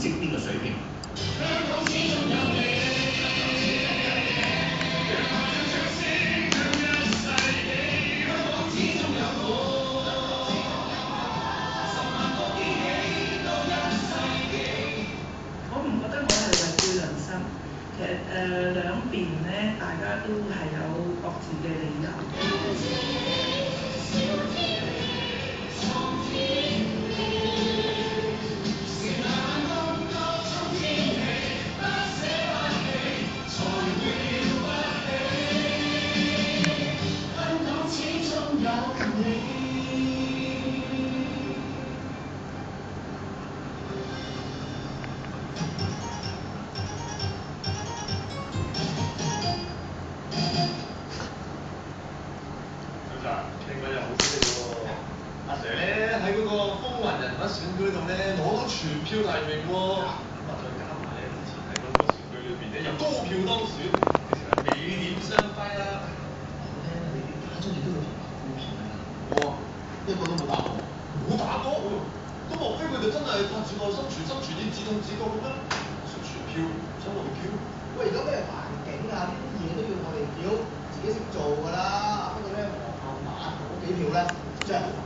績呢個水平。我唔覺得我係違背良心，其實兩邊咧，大家都係有各自嘅理由。聽講又好犀利喎！阿 Sir 咧喺嗰個風雲人物選舉度咧攞到全票提名喎，咁啊再加埋咧之前喺嗰個選舉裏邊咧又高票當選，直情係美臉雙輝啦！我聽你哋打咗你都要投白股票㗎啦。我一個都冇打過，冇打過，咁莫非佢哋真係發自內心全心全意自動自覺咁樣選全票想攞票？喂，而家咩環境啊？呢啲嘢都要我哋票，自己識做㗎啦。不過咧，皇后碼頭嗰幾票咧，真係好煩。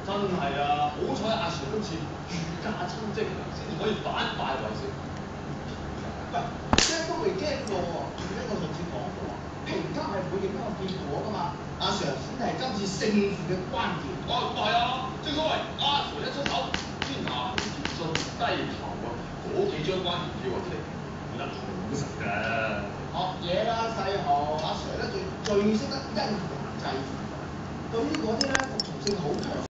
真係啊！好彩阿 Sir 今次御駕親征啊，先至可以反敗為勝。唔係驚都未驚過喎，點解我上次講過啊？評級係唔會影響個結果㗎嘛。阿 Sir 先係今次勝負嘅關鍵。唔係啊！正所謂阿 Sir 一出手，天下皆信低頭啊！嗰幾張關鍵票啊，真係換得好實㗎。學嘢啦，細豪，阿 Sir 咧最識得因循制宜。對於嗰啲咧服從性好強嘅